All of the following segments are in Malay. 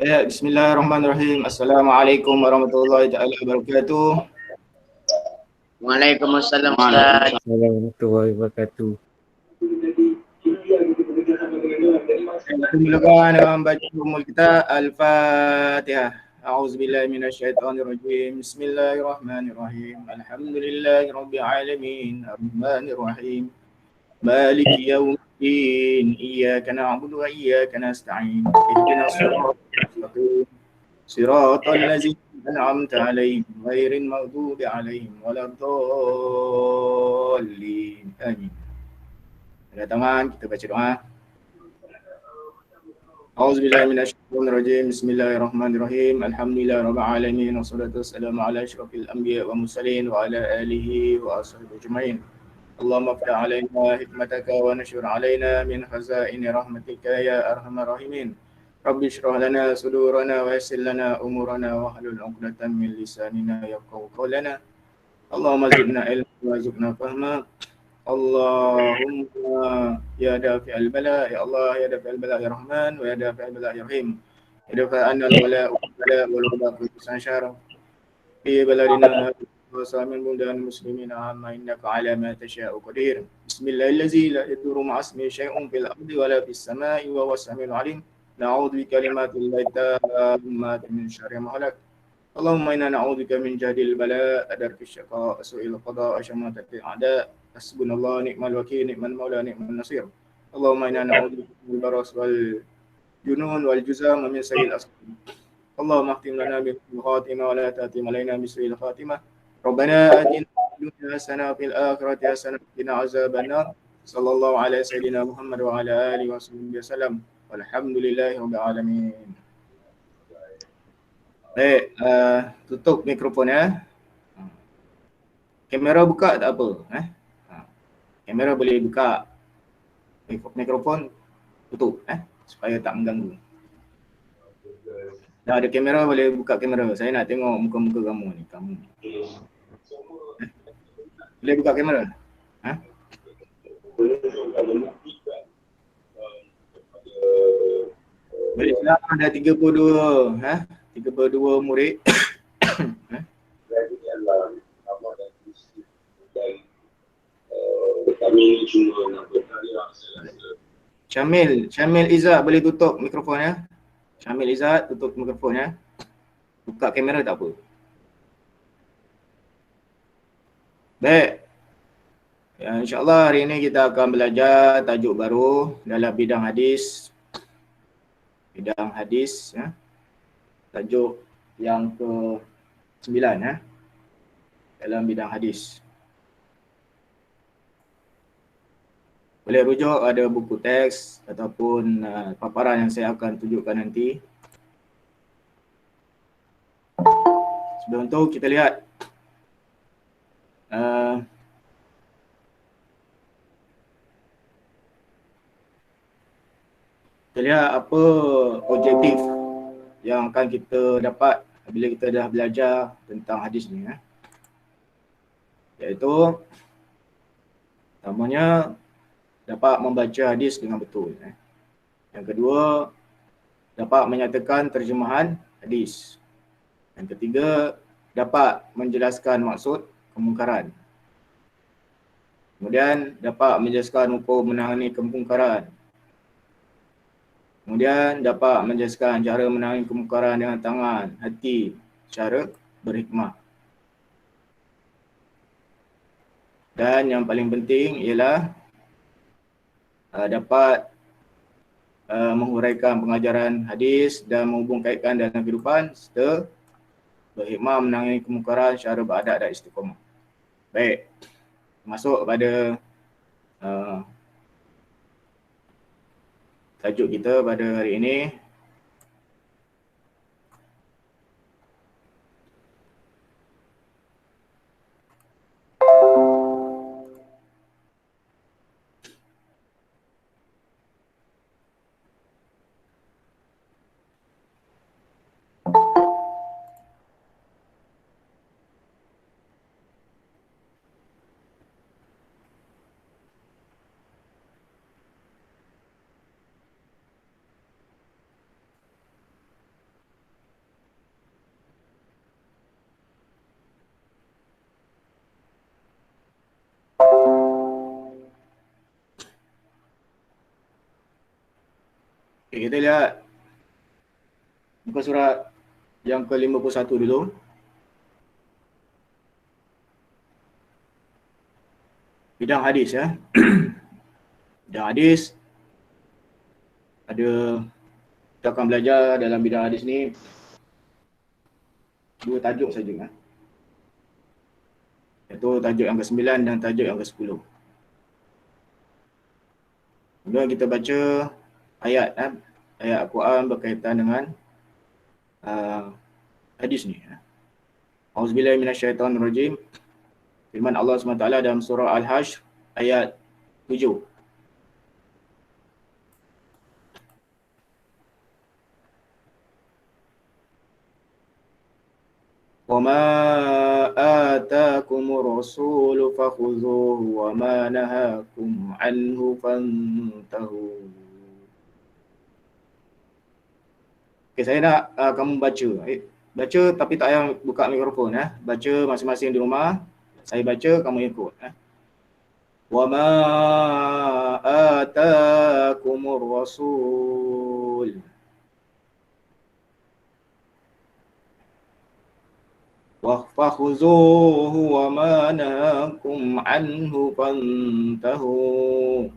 Ya, bismillahirrahmanirrahim. Assalamualaikum warahmatullahi taala wabarakatuh. Waalaikumsalam Ustaz. Waalaikumsalam warahmatullahi wabarakatuh. Kita mulakan dengan baca umul kita Al-Fatihah. A'udzubillahi minasyaitonirrajim. Bismillahirrahmanirrahim. Alhamdulillahirabbil alamin. Arrahmanirrahim. Maliki yaumiddin. Iyyaka na'budu wa iyyaka nasta'in. Ihdinas siratal mustaqim. Siratal ladzina an'amta 'alaihim ghairil maghdubi 'alaihim waladdallin. Amin. Angkat tangan, kita baca doa. A'udzubillahi minasyaitonirrajim. Bismillahirrahmanirrahim. Alhamdulillahirabbil alamin wassalatu wassalamu ala asyrafil anbiya wa mursalin wa ala alihi wa ashabihi ajmain. Allahumma ftah 'alaina hikmataka wa nashur 'alaina min khazaini rahmatika ya arhamar rahimin. Rabbi shrah lana sudurana wa yassir lana umurana wa hlul 'uqdatam min lisanina yafqahu qawlana. Allahumma zidna ilman warzuqna fahma. Allahumma ya dafi'al bala, ya Allah ya dafi'al bala ya Rahman wa ya dafi'al bala ya Rahim. Ya dafi'an al-wala wal wala kulli syarr. Fi baladina wa samin bundan muslimin amma innaka ala ma tasha'u qadir. Bismillahirrahmanirrahim. La yadurru ma'asmi syai'un fil ardi wa la fis sama'i wa huwas samiul 'alim. Na'udzu bi kalimatillahi tammati min syarri ma khalaq. Allahumma inna na'udzubika min jahdil bala, adarki syaqa, su'il qada, asyamatatil a'da. Hasbunallah ni'mal wakil, ni'mal maula, ni'mal nasir. Allahumma inna na'udzubika minal baras wal junun wal juzam wa min sayyi'il asqam. Allahumma khtim lana bil khatimah wa la tatim alaina bisu'il khatimah. Rabbana atina fid dunya hasanah wa fil akhirati hasanah wa qina azabannar. Sallallahu ala sayyidina Muhammad wa ala alihi wa sahbihi wasallam. Walhamdulillahi rabbil alamin. Baik, tutup mikrofon ya. Kamera buka tak apa. Kamera boleh buka. Mikrofon tutup supaya tak mengganggu. Dah ada kamera boleh buka kamera. Saya nak tengok muka-muka kamu ni. Boleh buka kamera? Boleh silakan, ada 32 32 murid. Kami cuma nak bertanya. Syamil Izzat boleh tutup mikrofon ya. Syamil Izzat tutup mikrofon ya. Buka kamera tak apa. Baik. Ya, InsyaAllah hari ini kita akan belajar tajuk baru dalam bidang hadis. Bidang hadis ya. Tajuk yang ke-9 ya. Dalam bidang hadis. Boleh rujuk ada buku teks ataupun paparan yang saya akan tunjukkan nanti. Sebelum tu kita lihat apa objektif yang akan kita dapat bila kita dah belajar tentang hadis ni ya. Iaitu pertamanya dapat membaca hadis dengan betul. Yang kedua, dapat menyatakan terjemahan hadis. Yang ketiga, dapat menjelaskan maksud kemungkaran. Kemudian, dapat menjelaskan hukum menangani kemungkaran. Kemudian, dapat menjelaskan cara menangani kemungkaran dengan tangan, hati, cara berhikmah. Dan yang paling penting ialah dapat menghuraikan pengajaran hadis dan menghubung kaitkan dalam kehidupan serta berhikmah menangani kemungkaran secara beradab dan istiqamah. Baik, masuk pada tajuk kita pada hari ini. Okay, kita lihat muka surat yang ke-51 dulu. Bidang hadis ya. Bidang hadis ada, kita akan belajar dalam bidang hadis ni 2 tajuk saja. Iaitu tajuk yang ke-9 dan tajuk yang ke-10. Kemudian kita baca ayat ayat Al-Quran berkaitan dengan hadis ni. Auzubillahi minasyaitonirrajim. Firman Allah SWT dalam surah Al-Hashr ayat 7. وَمَا آتَاكُمُ الرَّسُولُ فَخُذُوهُ وَمَا نَهَاكُمْ عَنْهُ فَانْتَهُوا. Okay, saya nak kamu baca. Baca tapi tak payah buka mikrofon. Baca masing-masing di rumah. Saya baca, kamu ikut. وَمَا آتَاكُمُ الرَّسُولُ فَخُذُوهُ وَمَا نَهَاكُمْ عَنْهُ فَانْتَهُوا.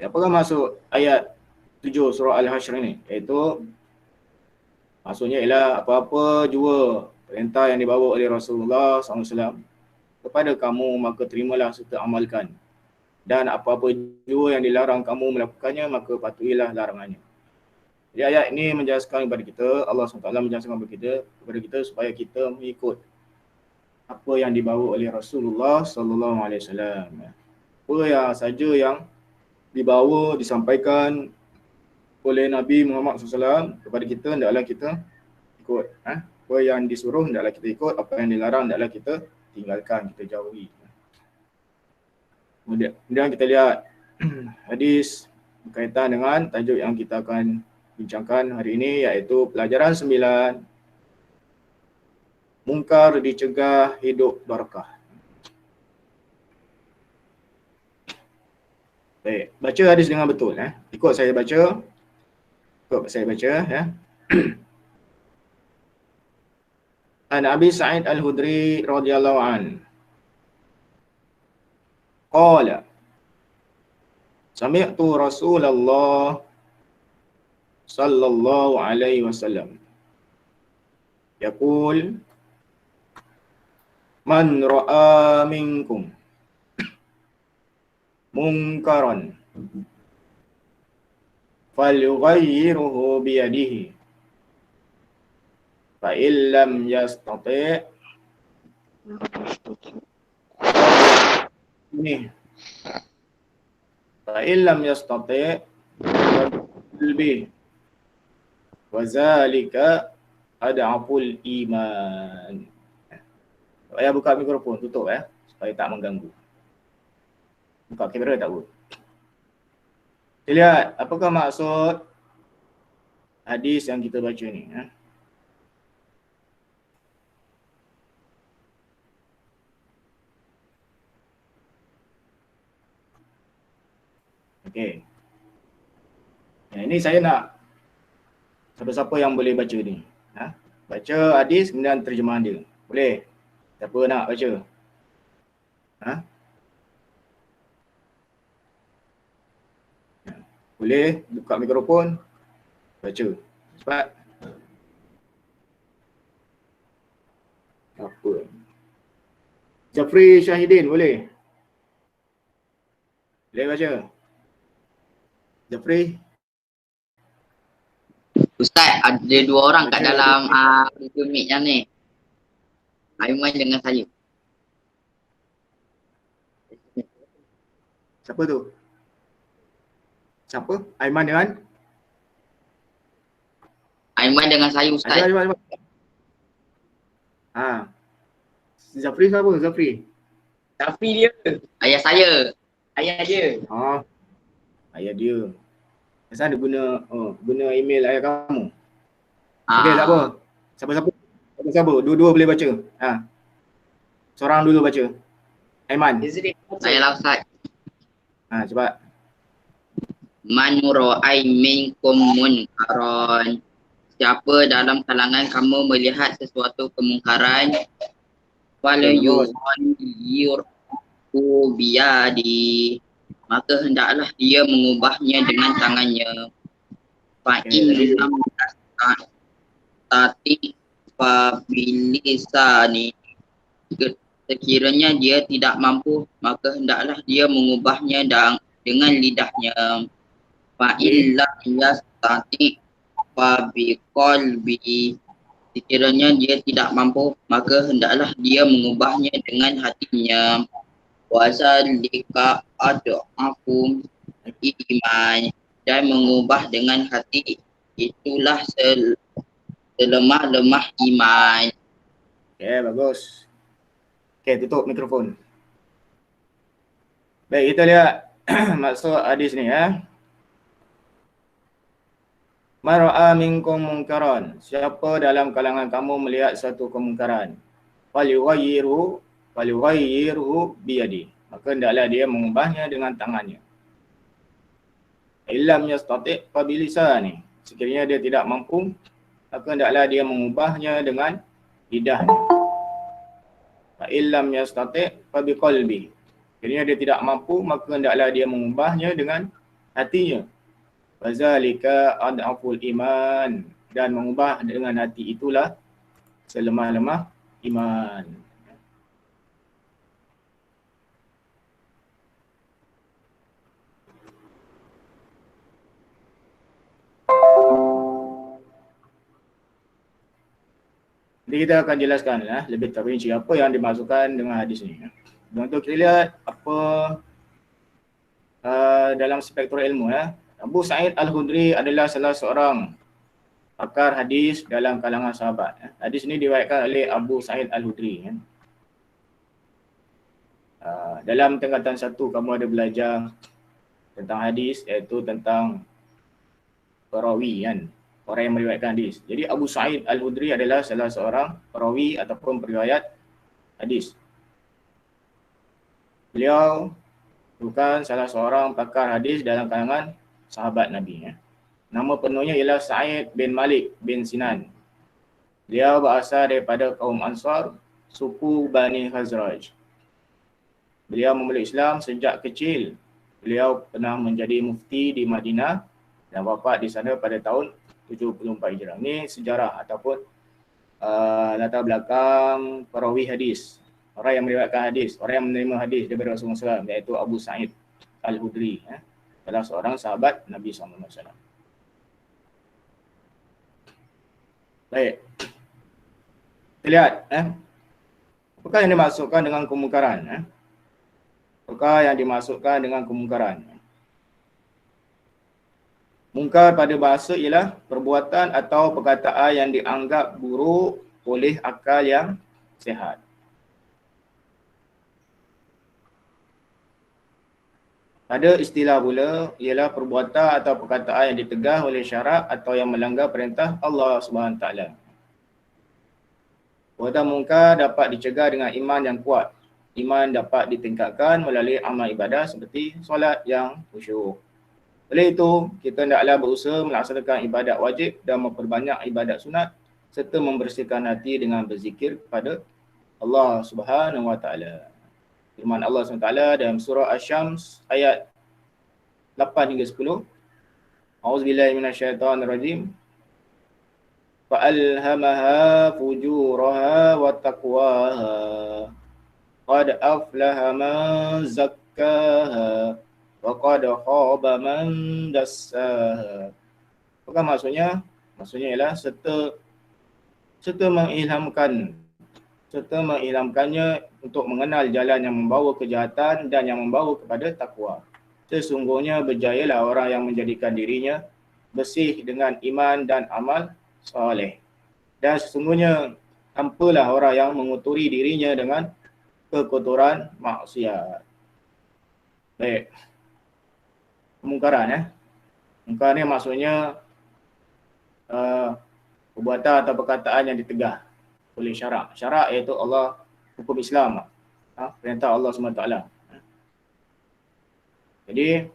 Apakah maksud ayat 7 surah Al-Hashr ini? Iaitu maksudnya ialah apa-apa jua perintah yang dibawa oleh Rasulullah SAW kepada kamu, maka terimalah serta amalkan. Dan apa-apa jua yang dilarang kamu melakukannya, maka patuhilah larangannya. Jadi ayat ini menjelaskan kepada kita, Allah SWT menjelaskan kepada kita supaya kita mengikut apa yang dibawa oleh Rasulullah SAW. Apa yang saja yang dibawa, disampaikan oleh Nabi Muhammad SAW kepada kita, hendaklah kita ikut. Apa yang disuruh, hendaklah kita ikut. Apa yang dilarang, hendaklah kita tinggalkan, kita jauhi. Kemudian kita lihat hadis berkaitan dengan tajuk yang kita akan bincangkan hari ini, iaitu pelajaran 9. Mungkar dicegah, hidup barakah. Baik, baca hadis dengan betul. Ikut saya baca. An Abi Sa'id Al-Khudri radhiyallahu an. Qala sami'tu Rasulullah sallallahu alaihi wasallam yaqul man ra'a minkum munkaran falyughayyirhu biyadihi fa illam yastati' ini fa illam yastati' qalbi wa zalika ad'aful iman. Saya buka mikrofon, tutup supaya tak mengganggu. Buka kamera tak boleh. Kita lihat apakah maksud hadis yang kita baca ni. Okey. Ini saya nak siapa-siapa yang boleh baca ni. Baca hadis kemudian terjemahan dia. Boleh? Siapa nak baca? Boleh buka mikrofon, baca. Cepat. Apa? Jafri Syahidin, boleh? Boleh baca? Jafri? Ustaz, ada 2 orang kat dalam Google Meet yang ni. Aiman dengan saya. Siapa tu? Siapa? Aiman dengan? Aiman dengan saya, Ustaz. Aiman. Zafri siapa? Zafri dia. Ayah saya. Ayah dia. Ayah dia. Kenapa dia guna email ayah kamu? Okey, tak apa. Siapa-siapa? Dua-dua boleh baca. Seorang dulu baca. Aiman. Saya lah Ustaz. Coba. Man mura'ai minkum munkaran. Siapa dalam kalangan kamu melihat sesuatu kemungkaran, wala Bagus. yughayyiru biyadi, maka hendaklah dia mengubahnya dengan tangannya. Fa in lam yastati fa bilisani, sekiranya dia tidak mampu, maka hendaklah dia mengubahnya dengan lidahnya. Fa in lam yastati fa biqalbi, sekiranya dia tidak mampu, maka hendaklah dia mengubahnya dengan hatinya. Wa zalika ad'afu iman, dan mengubah dengan hati itulah selemah-lemah iman. Okay, bagus. Okay, tutup mikrofon. Baik, kita lihat maksud hadis ni ya. Mara'a minkum munkaran. Siapa dalam kalangan kamu melihat satu kemungkaran, falyughayyiru biyadi, maka hendaklah dia mengubahnya dengan tangannya. Illam yastati' fa bilisani, sekiranya dia tidak mampu, maka hendaklah dia mengubahnya dengan lidahnya. Fa illam yastati' fa biqalbi, sekiranya dia tidak mampu, maka hendaklah dia mengubahnya dengan hatinya. Wazalika ad'aful iman, dan mengubah dengan hati itulah selemah-lemah iman. Jadi kita akan jelaskan lebih terperinci apa yang dimasukkan dengan hadis ini. Untuk kita lihat apa dalam spektrum ilmu Abu Sa'id Al-Khudri adalah salah seorang pakar hadis dalam kalangan sahabat. Hadis ini diriwayatkan oleh Abu Sa'id Al-Khudri. Dalam tingkatan 1 kamu ada belajar tentang hadis, iaitu tentang perawi orang yang meriwayatkan hadis. Jadi Abu Sa'id Al-Khudri adalah salah seorang perawi ataupun periwayat hadis. Beliau bukan salah seorang pakar hadis dalam kalangan sahabat Nabi. Nama penuhnya ialah Sa'id bin Malik bin Sinan. Beliau berasal daripada kaum Ansar, suku Bani Khazraj. Beliau memeluk Islam sejak kecil. Beliau pernah menjadi mufti di Madinah dan wafat di sana pada tahun 74 Hijrah. Ini sejarah ataupun latar belakang perawi hadis. Orang yang meriwayatkan hadis, orang yang menerima hadis daripada Rasulullah SAW, iaitu Abu Sa'id Al-Khudri. Adalah seorang sahabat Nabi SAW. Baik. Kita lihat. Apakah yang dimasukkan dengan kemungkaran? Apakah yang dimasukkan dengan kemungkaran? Mungkar pada bahasa ialah perbuatan atau perkataan yang dianggap buruk oleh akal yang sihat. Ada istilah pula ialah perbuatan atau perkataan yang ditegah oleh syarak atau yang melanggar perintah Allah SWT. Perbuatan mungkar dapat dicegah dengan iman yang kuat. Iman dapat ditingkatkan melalui amal ibadah seperti solat yang khusyuk. Oleh itu, kita hendaklah berusaha melaksanakan ibadat wajib dan memperbanyak ibadat sunat serta membersihkan hati dengan berzikir kepada Allah Subhanahu Wa Taala. Firman Allah SWT dalam surah Asy-Syams ayat 8 hingga 10. A'udzubillahi minasyaitonirrajim. Fa'alhamaha fujuraha wa taqwaha. Qad aflaha man zakkaha wa qad khaba man dassaha. Apa maksudnya? Maksudnya ialah serta mengilhamkannya untuk mengenal jalan yang membawa kejahatan dan yang membawa kepada takwa. Sesungguhnya berjayalah orang yang menjadikan dirinya bersih dengan iman dan amal soleh. Dan sesungguhnya tampalah orang yang mengotori dirinya dengan kekotoran maksiat. Baik. Kemungkaran Mungkar ni maksudnya perbuatan atau perkataan yang ditegah oleh syarak. Syarak iaitu Allah, hukum Islam. perintah Allah SWT. Jadi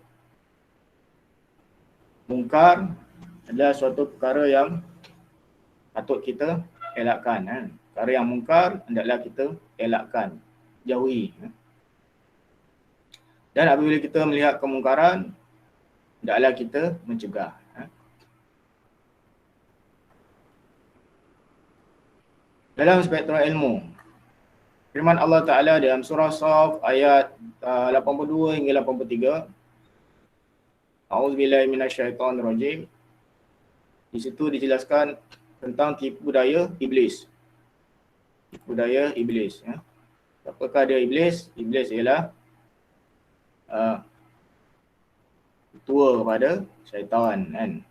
mungkar adalah suatu perkara yang patut kita elakkan. Perkara yang mungkar hendaklah kita elakkan, jauhi. Dan apabila kita melihat kemungkaran, hendaklah kita mencegah. Dalam spektrum ilmu, firman Allah Ta'ala dalam surah Shaf ayat 82 hingga 83. A'udzubillahi minasyaitonirrajim. Di situ dijelaskan tentang tipu daya iblis. Tipu daya iblis. Apakah dia iblis? Iblis ialah ketua kepada syaitan, kan?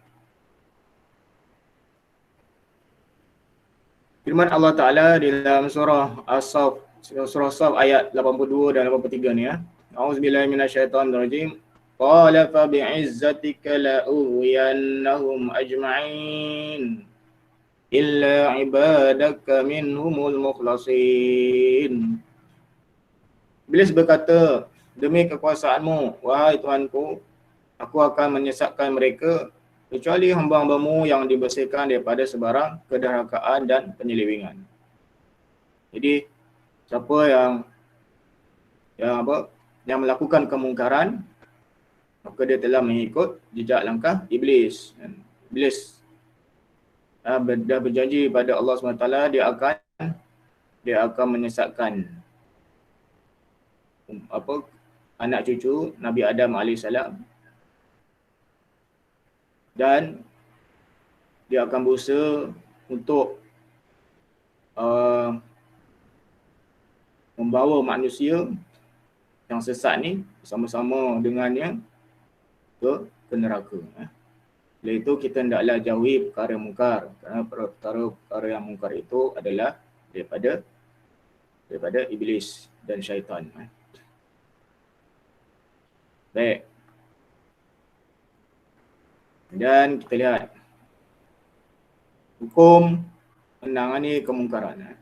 Firman Allah Ta'ala di dalam surah As-Saff, surah Shaf ayat 82 dan 83 ni. A'udzubillahi minasyaitonirrajim. Qala fa bi'izzatika la'uwiyannahum ajma'in illa ibadaka minhumul mukhlasin. Iblis berkata, demi kekuasaanmu, wahai Tuhanku, aku akan menyesatkan mereka kecuali hamba-hambamu yang dibersihkan daripada sebarang kedurhakaan dan penyelewengan. Jadi siapa yang melakukan kemungkaran, maka dia telah mengikut jejak langkah iblis. Iblis dah berjanji pada Allah SWT dia akan menyesatkan anak cucu Nabi Adam AS, dan dia akan berusaha untuk membawa manusia yang sesat ni bersama-sama dengannya ke neraka. Oleh itu kita hendaklah jauhi perkara mungkar, kerana perkara yang mungkar itu adalah daripada iblis dan syaitan. Baik. Dan kita lihat hukum menangani kemungkaran.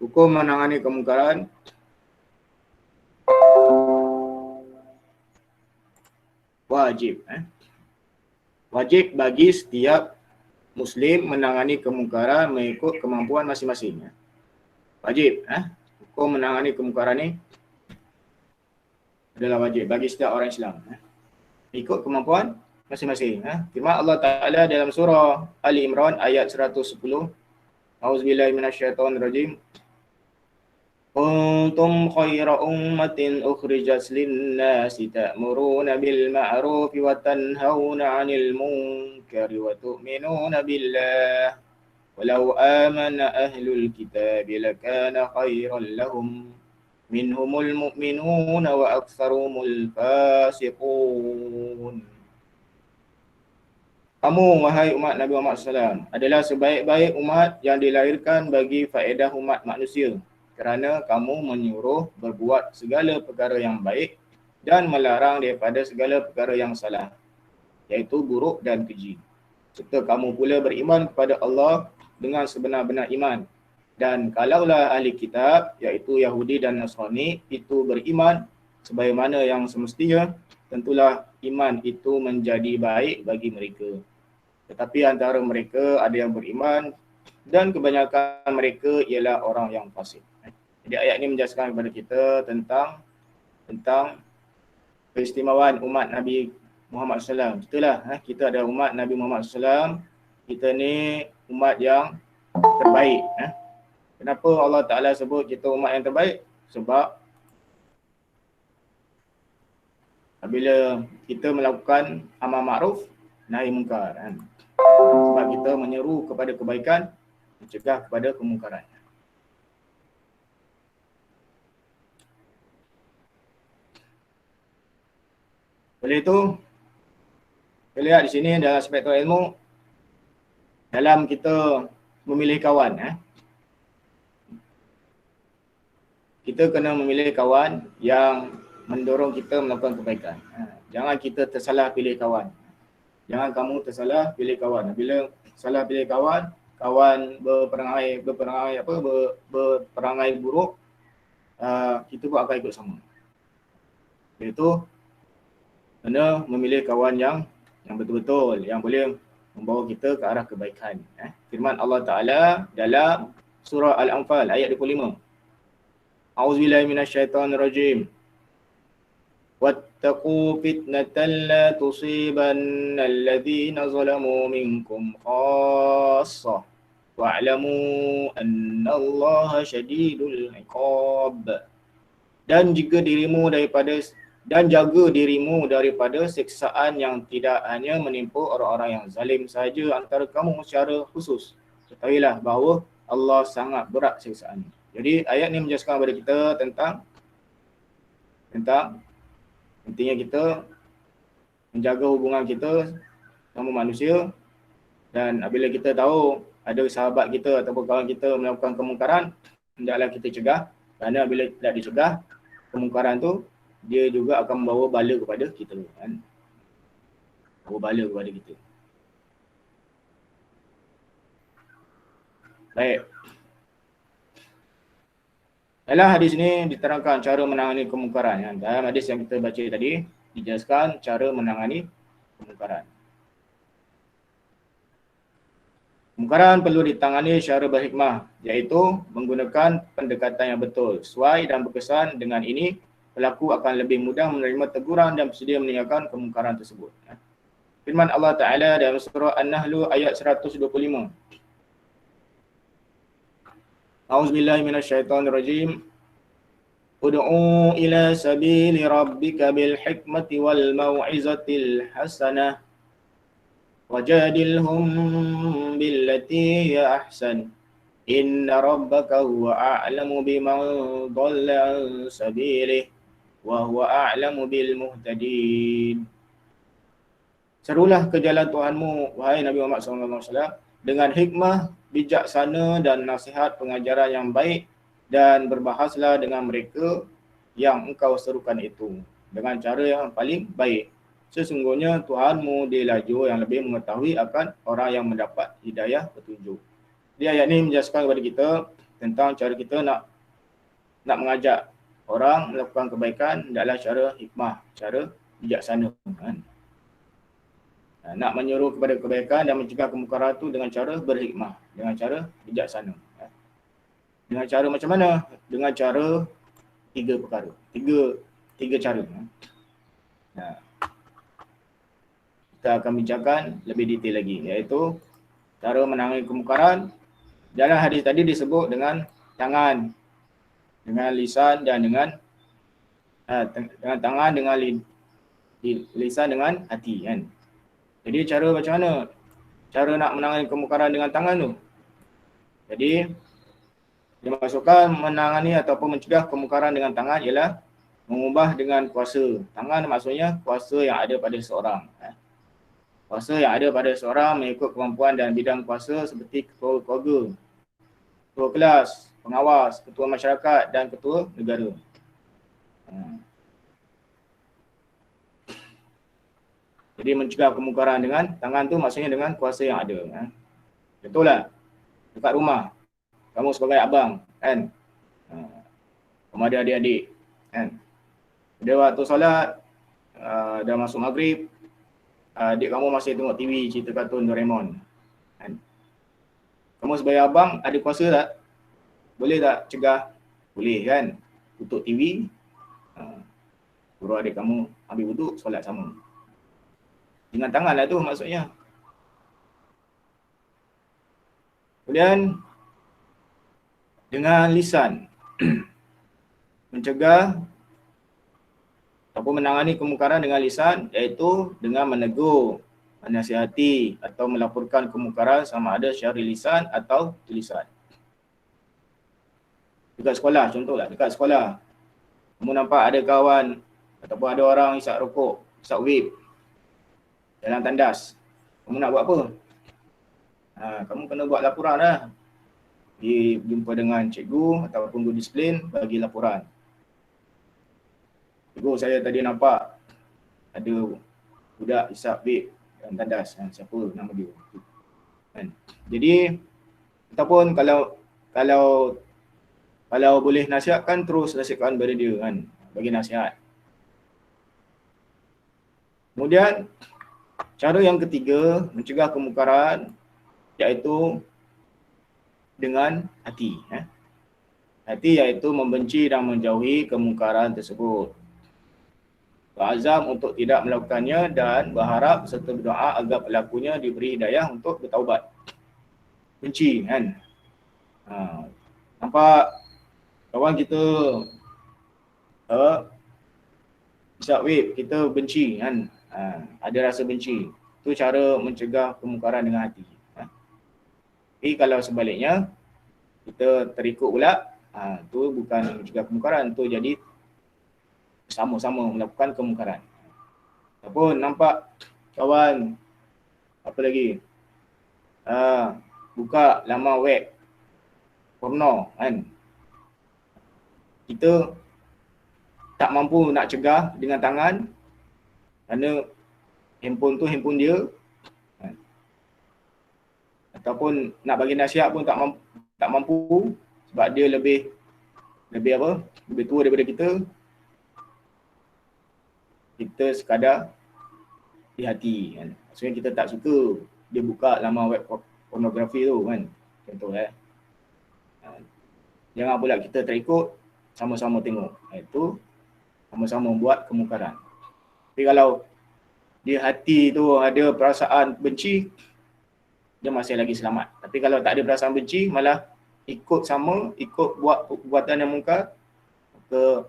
Hukum menangani kemungkaran wajib. Wajib bagi setiap Muslim menangani kemungkaran mengikut kemampuan masing-masing. Wajib. Hukum menangani kemungkaran ni adalah wajib bagi setiap orang Islam. Ikut kemampuan masing-masing. Firman Allah Ta'ala dalam surah Ali Imran ayat 110. A'udzubillahi minasyaitonirrajim. Kuntum khaira ummatin ukhrijat lin-nasi ta'muruna bil ma'ruf wa tanhauna 'anil munkari wa tu'minuna billah. Walau amana ahlul kitab lakana khairan lahum minhumul mu'minuna wa aktsaruhumul fasiqun. Kamu wahai umat Nabi Muhammad SAW adalah sebaik-baik umat yang dilahirkan bagi faedah umat manusia, kerana kamu menyuruh berbuat segala perkara yang baik dan melarang daripada segala perkara yang salah, iaitu buruk dan keji. Serta kamu pula beriman kepada Allah dengan sebenar-benar iman. Dan kalaulah ahli kitab, iaitu Yahudi dan Nasrani, itu beriman sebagaimana yang semestinya, tentulah iman itu menjadi baik bagi mereka. Tetapi antara mereka ada yang beriman dan kebanyakan mereka ialah orang yang fasik. Jadi ayat ini menjelaskan kepada kita tentang keistimewaan umat Nabi Muhammad SAW. Kita ada umat Nabi Muhammad SAW. Kita ni umat yang terbaik. Kenapa Allah Ta'ala sebut kita umat yang terbaik? Sebab apabila kita melakukan amal ma'ruf, nahi mungkar. Sebab kita menyeru kepada kebaikan, mencegah kepada kemungkaran. Oleh itu, kita lihat di sini dalam spektrum ilmu, dalam kita memilih kawan, kita kena memilih kawan yang mendorong kita melakukan kebaikan. Jangan kita tersalah pilih kawan. Jangan kamu tersalah pilih kawan. Bila salah pilih kawan, kawan berperangai buruk, kita pun akan ikut sama. Iaitu kena memilih kawan yang betul-betul, yang boleh membawa kita ke arah kebaikan. Firman Allah Ta'ala dalam surah Al-Anfal ayat 25. A'udzubillahi minasyaitonirrajim. Wattaqu fitnatan la tusibanna alladhina zalamu minkum khassah wa'lamu annallaha syadidul iqab. Dan jaga dirimu daripada siksaan yang tidak hanya menimpa orang-orang yang zalim sahaja antara kamu secara khusus. Ketahuilah bahawa Allah sangat berat siksaan. Jadi ayat ni menjelaskan kepada kita tentang pentingnya kita menjaga hubungan kita sama manusia, dan apabila kita tahu ada sahabat kita ataupun kawan kita melakukan kemungkaran, hendaklah kita cegah, kerana bila tidak dicegah, kemungkaran tu dia juga akan membawa bala kepada kita, kan? Membawa bala kepada kita. Baik. Dalam hadis ini diterangkan cara menangani kemungkaran. Dalam hadis yang kita baca tadi, dijelaskan cara menangani kemungkaran. Kemungkaran perlu ditangani secara berhikmah, iaitu menggunakan pendekatan yang betul. Sesuai dan berkesan dengan ini, pelaku akan lebih mudah menerima teguran dan bersedia meninggalkan kemungkaran tersebut. Firman Allah Ta'ala dalam surah An-Nahl ayat 125. A'udzubillahi minasyaitonirrajim. Ud'u ila sabili rabbika bil hikmati wal mau'izatil hasanah wajadilhum billati hiya ahsan. Inna rabbaka huwa a'lamu biman dhalla an sabilihi wa huwa a'lamu bil muhtadin. Serulah ke jalan Tuhanmu, wahai Nabi Muhammad SAW, dengan hikmah, bijaksana dan nasihat pengajaran yang baik, dan berbahaslah dengan mereka yang engkau serukan itu dengan cara yang paling baik. Sesungguhnya Tuhanmu dialah jua yang lebih mengetahui akan orang yang mendapat hidayah petunjuk. Di ayat ini menjelaskan kepada kita tentang cara kita nak mengajak orang melakukan kebaikan adalah cara hikmah, cara bijaksana, kan? Nak menyuruh kepada kebaikan dan mencegah kemungkaran itu dengan cara berhikmah, dengan cara bijaksana. Dengan cara macam mana? Dengan cara tiga perkara. Tiga cara. Kita akan bincangkan lebih detail lagi, iaitu cara menangani kemungkaran. Dalam hadis tadi disebut dengan tangan, dengan lisan dan dengan tangan, dengan lisan, dengan hati, kan? Jadi cara macam mana? Cara nak menangani kemungkaran dengan tangan tu. Jadi dimasukkan menangani ataupun mencegah kemungkaran dengan tangan ialah mengubah dengan kuasa. Tangan maksudnya kuasa yang ada pada seorang. Kuasa yang ada pada seorang mengikut kemampuan dan bidang kuasa seperti ketua keluarga, ketua kelas, pengawas, ketua masyarakat dan ketua negara. Jadi mencegah kemungkaran dengan tangan tu maksudnya dengan kuasa yang ada. Betul lah. Dekat rumah, kamu sebagai abang, kan? Kamu ada adik-adik, kan? Pada waktu solat, dah masuk maghrib, adik kamu masih tengok TV cerita kartun Doraemon, kan? Kamu sebagai abang ada kuasa tak? Boleh tak cegah? Boleh, kan? Tutup TV, suruh adik kamu ambil wuduk, solat sama. Dengan tangan lah tu maksudnya. Kemudian dengan lisan mencegah ataupun menangani kemungkaran dengan lisan, iaitu dengan menegur, menasihati atau melaporkan kemungkaran sama ada secara lisan atau tulisan. Dekat sekolah, contohlah dekat sekolah, kamu nampak ada kawan ataupun ada orang isap rokok, isap vape dalam tandas. Kamu nak buat apa? Kamu kena buat laporan lah. Jumpa dengan cikgu ataupun guru disiplin, bagi laporan. Cikgu, saya tadi nampak ada budak isap vape dalam tandas, siapa nama dia. Kan? Jadi ataupun kalau boleh nasihatkan, terus nasihatkan pada dia kan, bagi nasihat. Kemudian cara yang ketiga mencegah kemungkaran iaitu dengan hati. Hati iaitu membenci dan menjauhi kemungkaran tersebut. Berazam untuk tidak melakukannya dan berharap serta berdoa agar pelakunya diberi hidayah untuk bertaubat. Benci kan. Nampak kawan kita isap wave, kita benci kan. Ada rasa benci. Itu cara mencegah kemungkaran dengan hati. Tapi kalau sebaliknya kita terikut pula, tu bukan mencegah kemungkaran, tu jadi sama-sama melakukan kemungkaran. Ataupun nampak kawan apa lagi, buka laman web porno kan, kita tak mampu nak cegah dengan tangan kerana handphone tu handphone dia, ataupun nak bagi nasihat pun tak mampu sebab dia lebih tua daripada kita. Kita sekadar di hati kan. Maksudnya kita tak suka dia buka laman web pornografi tu kan. Contoh jangan pula kita terikut, sama-sama tengok. Itu sama-sama membuat kemungkaran. Tapi kalau di hati tu ada perasaan benci, dia masih lagi selamat. Tapi kalau tak ada perasaan benci, malah ikut buat perbuatan yang mungkar, maka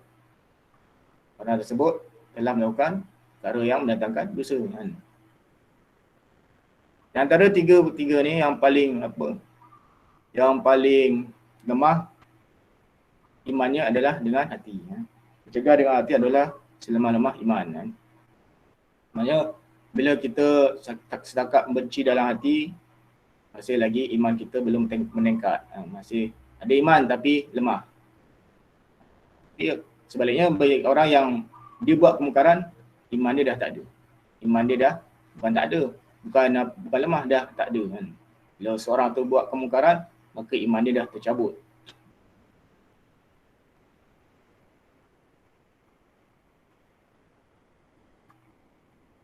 orang tersebut telah melakukan perkara yang mendatangkan dosa kan. Di antara tiga ni yang paling lemah imannya adalah dengan hati. Mencegah dengan hati adalah selemah-lemah iman kan. Maksudnya bila kita setakat membenci dalam hati, masih lagi iman kita belum meningkat. Masih ada iman tapi lemah. Tapi sebaliknya bagi orang yang dia buat kemungkaran, iman dia dah tak ada. Iman dia dah bukan tak ada, bukan lemah, dah tak ada kan. Bila seorang tu buat kemungkaran, maka iman dia dah tercabut.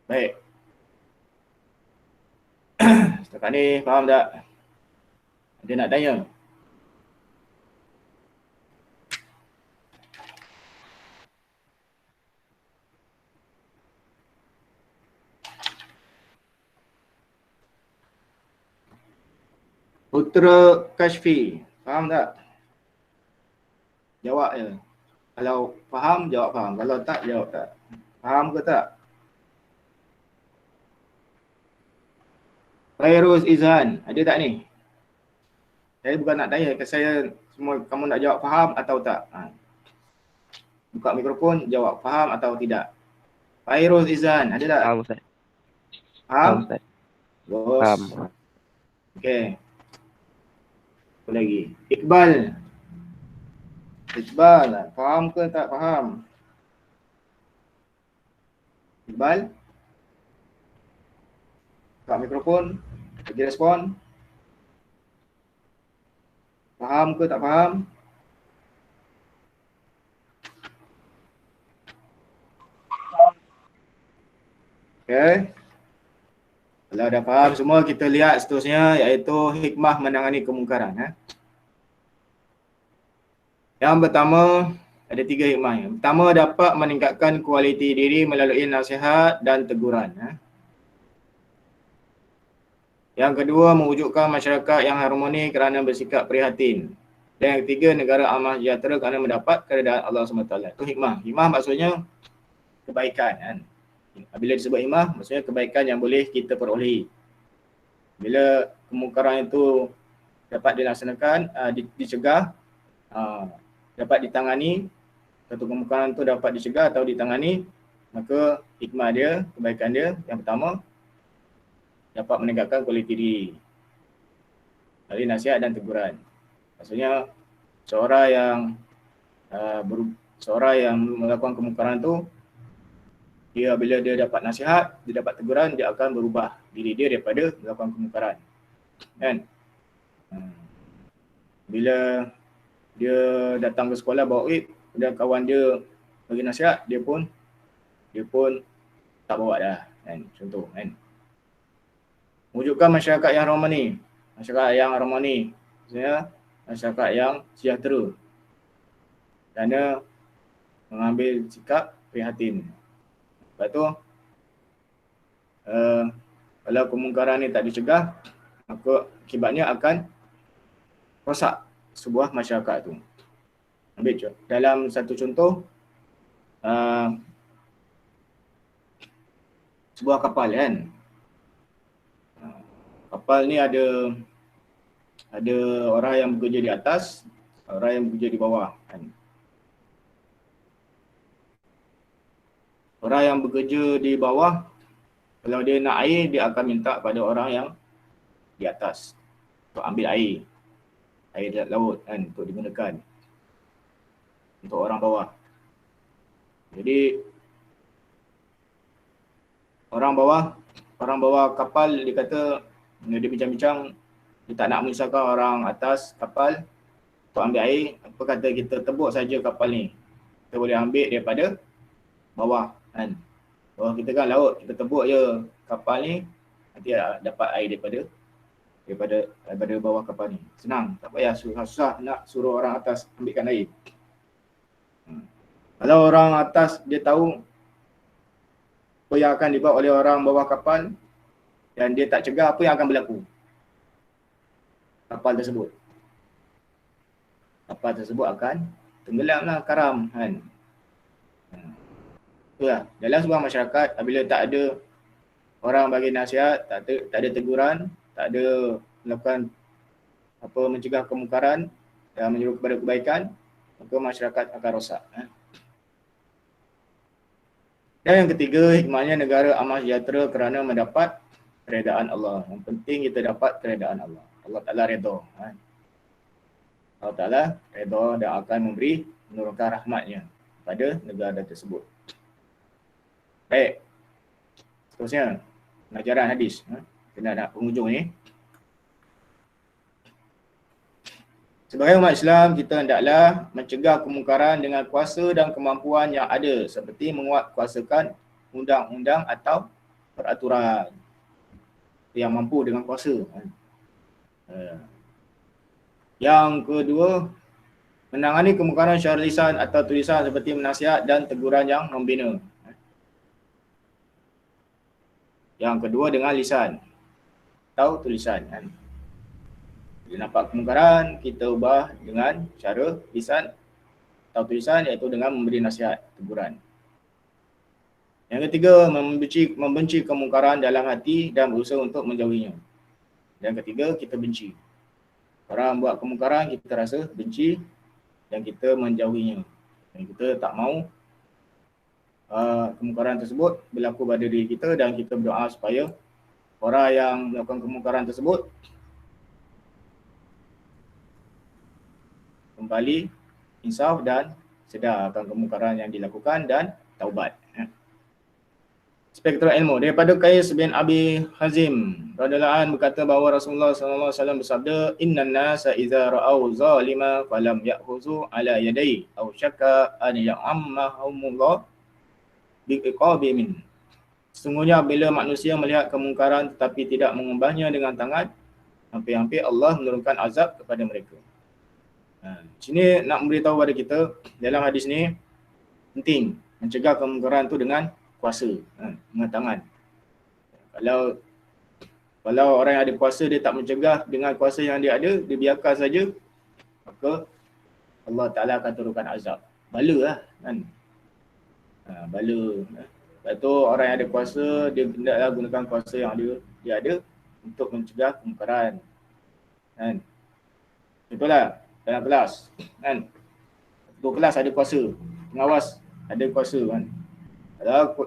Baik. Setakat ni faham tak? Ada nak tanya? Putra Kashfi, faham tak? Jawab je. Kalau faham, jawab faham. Kalau tak, jawab tak. Faham ke tak? Fairuz Izhan, ada tak ni? Saya bukan nak tanya ke saya semua kamu nak jawab faham atau tak. Buka mikrofon, jawab faham atau tidak. Fairuz Izhan, ada tak? Faham Ustaz. Faham? Ustaz. Bos. Faham. Okey. Apa lagi? Iqbal, faham ke tak faham? Iqbal? Buka mikrofon, bagi respon. Faham ke tak faham? Okey. Kalau dah faham semua, kita lihat seterusnya iaitu hikmah menangani kemungkaran. Yang pertama, ada 3 hikmah. Yang pertama, dapat meningkatkan kualiti diri melalui nasihat dan teguran. Yang kedua, mewujudkan masyarakat yang harmoni kerana bersikap prihatin. Dan yang ketiga, negara aman sejahtera kerana mendapat keredaan Allah SWT. Itu hikmah. Hikmah maksudnya kebaikan kan. Bila disebut hikmah, maksudnya kebaikan yang boleh kita perolehi. Bila kemungkaran itu dapat dilaksanakan, dicegah, dapat ditangani, satu kemungkaran itu dapat dicegah atau ditangani, maka hikmah dia, kebaikan dia, yang pertama, dapat menegakkan kualiti diri melalui nasihat dan teguran. Maksudnya seorang yang melakukan kemungkaran itu Dia bila dia dapat nasihat, dia dapat teguran, dia akan berubah diri dia daripada melakukan kemungkaran. Kan? Bila dia datang ke sekolah bawa duit, kemudian kawan dia bagi nasihat, dia pun tak bawa dah. Kan? Contoh kan. Wujudkan masyarakat yang rahmani. Masyarakat yang rahmani, maksudnya masyarakat yang sejahtera. Kerana mengambil sikap prihatin. Lepas tu, kalau kemungkaran ni tak dicegah, maka akibatnya akan rosak sebuah masyarakat tu. Ambil dalam satu contoh, sebuah kapal kan. Kapal ni ada orang yang bekerja di atas, orang yang bekerja di bawah kan. Orang yang bekerja di bawah, kalau dia nak air, dia akan minta pada orang yang di atas untuk ambil air laut kan, untuk digunakan untuk orang bawah. Jadi orang bawah kapal, dia kata, dia bincang-bincang, dia tak nak menyusahkan orang atas kapal untuk ambil air. Apa kata kita tebuk saja kapal ni, kita boleh ambil daripada bawah kan. Bawah kita kan laut, kita tebuk je kapal ni, nanti dapat air daripada bawah kapal ni. Senang, tak payah susah nak suruh orang atas ambilkan air. Kalau orang atas dia tahu apa yang akan dibuat oleh orang bawah kapal dan dia tak cegah, apa yang akan berlaku? Kapal tersebut akan tenggelamlah, karam kan. Itulah, dalam sebuah masyarakat apabila tak ada orang bagi nasihat, tak ada teguran, tak ada melakukan mencegah kemungkaran dan menyuruh kepada kebaikan, maka masyarakat akan rosak. Dan yang ketiga, hikmahnya negara aman sejahtera kerana mendapat keredaan Allah. Yang penting kita dapat keredaan Allah. Allah Ta'ala redha. Allah Ta'ala redha dan akan menurunkan rahmatnya pada negara tersebut. Baik. Seterusnya, pengajaran hadis. Kita nak penghujung ni. Sebagai umat Islam, kita hendaklah mencegah kemungkaran dengan kuasa dan kemampuan yang ada, seperti menguatkuasakan undang-undang atau peraturan yang mampu dengan kuasa. Yang kedua, menangani kemungkaran secara lisan atau tulisan seperti menasihat dan teguran yang membina. Yang kedua dengan lisan atau tulisan kan. Bila nampak kemungkaran, kita ubah dengan cara lisan atau tulisan, iaitu dengan memberi nasihat, teguran. Yang ketiga, membenci kemungkaran dalam hati dan berusaha untuk menjauhinya. Yang ketiga, kita benci. Orang buat kemungkaran, kita rasa benci dan kita menjauhinya. Dan kita tak mahu kemungkaran tersebut berlaku pada diri kita, dan kita berdoa supaya orang yang melakukan kemungkaran tersebut kembali insaf dan sedar akan kemungkaran yang dilakukan dan taubat. Spektrum ilmu daripada Qais bin Abi Hazim radhiyallahu anhu berkata bahawa Rasulullah sallallahu alaihi wasallam bersabda, "Innan nasa idza ra'au zalima falam ya'khuzu ala yadayhi aw syakka an ya'ammahumullah bi'iqabi min." Sesungguhnya bila manusia melihat kemungkaran tetapi tidak mengubahnya dengan tangan, hampir-hampir Allah menurunkan azab kepada mereka. Sini nak memberitahu kepada kita, dalam hadis ni penting mencegah kemungkaran tu dengan kuasa, dengan tangan. Kalau orang yang ada kuasa dia tak mencegah dengan kuasa yang dia ada, dia biarkan saja, maka Allah Ta'ala akan turunkan azab. Bala lah kan. Bala. Lepas tu orang yang ada kuasa, dia hendaklah gunakan kuasa yang dia ada untuk mencegah kemungkaran. Kan? Itulah dalam kelas. Kan? Satu kelas ada kuasa, pengawas ada kuasa kan.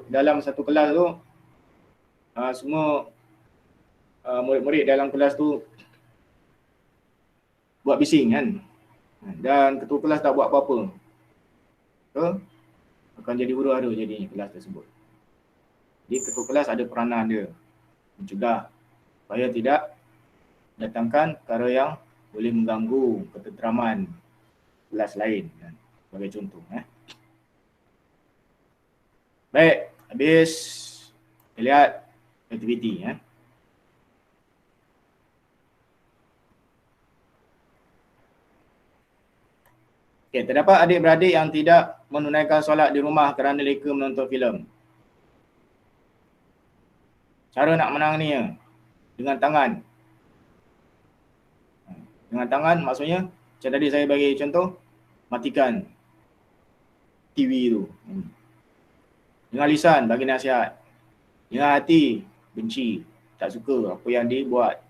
Dalam satu kelas tu, semua murid-murid dalam kelas tu buat bising kan. Dan ketua kelas tak buat apa-apa. Akan jadi huru-hara jadinya kelas tersebut. Jadi ketua kelas ada peranan dia mencegah supaya tidak datangkan perkara yang boleh mengganggu ketenteraman kelas lain, sebagai contoh. Baik, habis kita lihat aktiviti. Okay, terdapat adik-beradik yang tidak menunaikan solat di rumah kerana mereka menonton filem. Cara nak menanganinya dengan tangan. Dengan tangan maksudnya macam tadi saya bagi contoh, matikan TV tu. Dengan lisan bagi nasihat. Dengan hati benci, tak suka apa yang dibuat.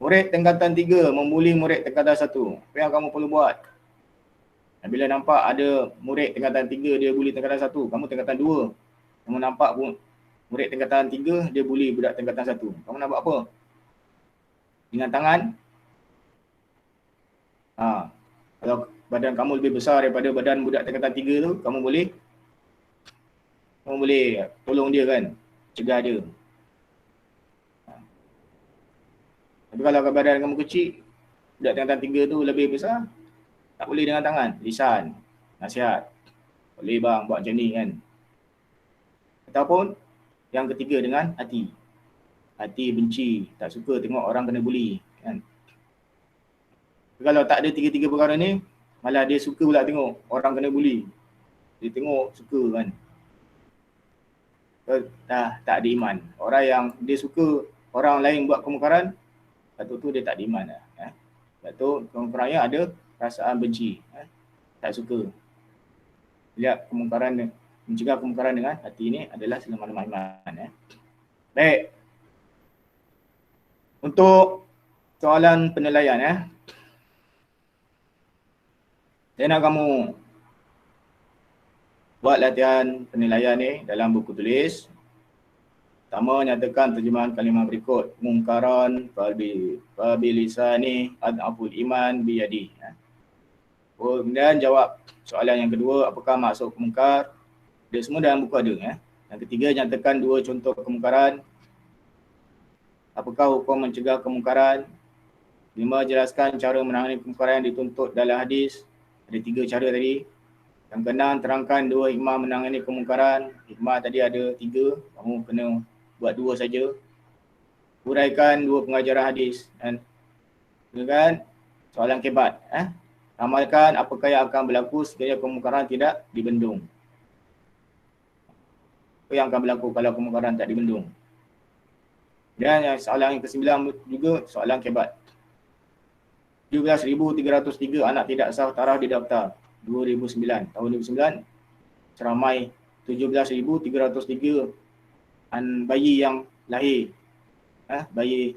Murid tingkatan 3 membuli murid tingkatan 1. Apa yang kamu perlu buat? Dan bila nampak ada murid tingkatan 3 dia buli tingkatan 1, kamu tingkatan 2. Kamu nampak murid tingkatan 3 dia buli budak tingkatan 1. Kamu nak buat apa? Dengan tangan. Kalau badan kamu lebih besar daripada badan budak tingkatan 3 tu, kamu boleh tolong dia kan, cegah dia. Tapi kalau badan kamu kecil, budak tingkatan 3 tu lebih besar, tak boleh dengan tangan, lisan, nasihat. Boleh bang, buat macam ni kan. Ataupun yang ketiga dengan hati. Hati benci, tak suka tengok orang kena buli kan. Tapi kalau tak ada tiga-tiga perkara ni, malah dia suka pula tengok orang kena buli. Dia tengok, suka kan. Tak ada iman. Orang yang dia suka orang lain buat kemungkaran, lepas tu dia tak ada iman lah. Lepas tu kemungkarannya ada perasaan benci. Tak suka. Lihat kemungkaran, mencegah kemungkaran dengan hati ni adalah selama-lama iman. Baik. Untuk soalan penilaian saya nak kamu buat latihan penilaian ni dalam buku tulis. Pertama, nyatakan terjemahan kalimah berikut. Mungkaran, fabilisani, ad'aful iman, biyadi. Kemudian jawab soalan yang kedua, apakah maksud kemungkar? Dia semua dalam buku ada. Yang ketiga, nyatakan 2 contoh kemungkaran. Apakah hukum mencegah kemungkaran? 5, jelaskan cara menangani kemungkaran yang dituntut dalam hadis. Ada 3 cara tadi. Yang keenam, terangkan 2 hikmah menangani kemungkaran. Hikmah tadi ada 3, kamu kena buat 2 saja. Uraikan 2 pengajaran hadis. Kemudian soalan kebat. Amalkan apakah yang akan berlaku sekiranya kemungkaran tidak dibendung. Apa yang akan berlaku kalau kemungkaran tak dibendung. Dan yang soalan yang ke-9 juga soalan kebat. 17,303 anak tidak sah taraf didaftar 2009. Tahun 2009 seramai 17,303 bayi yang lahir, bayi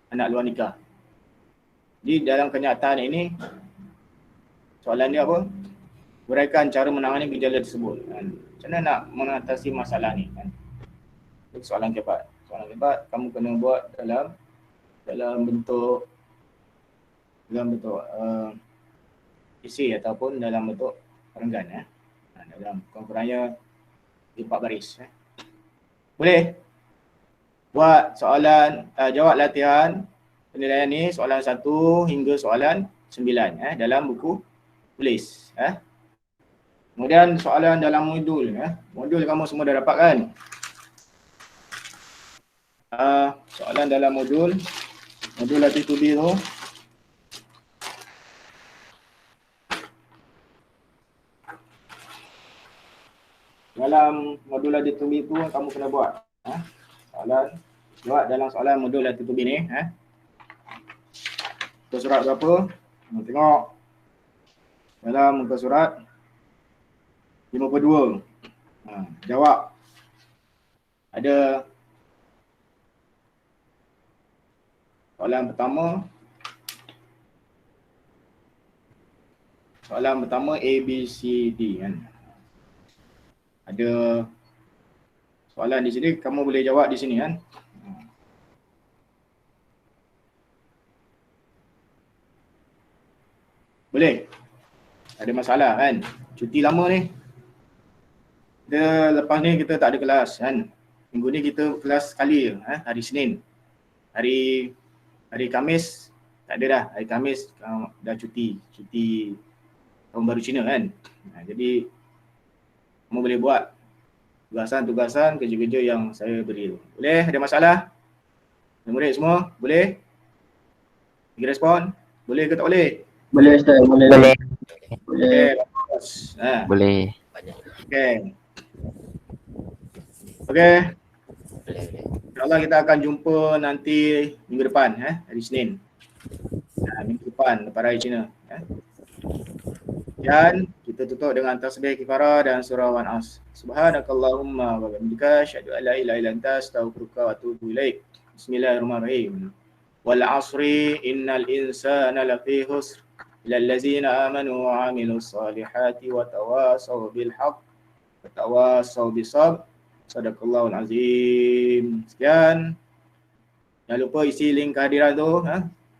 anak luar nikah. Jadi dalam kenyataan ini soalan dia apa? Uraikan cara menangani gejala tersebut. Macam mana nak mengatasi masalah ni kan? Itu soalan kebat. Soalan kebat kamu kena buat dalam bentuk esei ataupun dalam bentuk renggan dalam kurang-kurangnya 4 baris. Boleh buat soalan, jawab latihan penilaian ni soalan 1 hingga soalan 9 dalam buku tulis. Kemudian soalan dalam modul. Modul kamu semua dah dapat kan? Soalan dalam modul latih tubi tu. Dalam modul latih tubi tu kamu kena buat. Soalan, buat dalam soalan modul latih tubi ni. Muka surat berapa? Tengok. Dalam muka surat 52. Jawab. Ada soalan pertama A, B, C, D kan. Ada soalan di sini, kamu boleh jawab di sini kan. Boleh? Ada masalah kan? Cuti lama ni. Lepas ni kita tak ada kelas kan. Minggu ni kita kelas sekali je, hari Senin. Hari Khamis tak ada dah. Hari Khamis dah cuti Tahun Baru Cina kan. Jadi kamu boleh buat tugasan, kerja-kerja yang saya beri. Boleh? Ada masalah? Murid semua? Boleh? Bagi respon? Boleh ke tak boleh? Boleh Ustaz, boleh. Okey, bagus. Boleh. Okey. Okey. InsyaAllah kita akan jumpa nanti minggu depan, hari Senin. Minggu depan, lepas Raya Cina. Dan kita tutup dengan tasbih kifarah dan surah Wan-As. Subhanakallahumma wa bihamdika asyhadu an la ilaha illa anta astaghfiruka wa atubu ilaik. Bismillahirrahmanirrahim. Wal 'asri innal insana lafi khusr illa allazina amanu wa 'amilus solihati wa tawasaw bil haqq wa tawasaw bis sabr. Sadaqallahul azim. Sekian. Jangan lupa isi link kehadiran tu,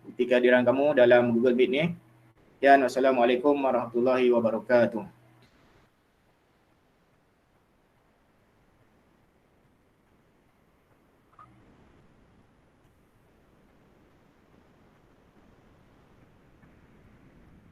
bukti kehadiran kamu dalam Google Meet ni. Sekian, wassalamualaikum warahmatullahi wabarakatuh.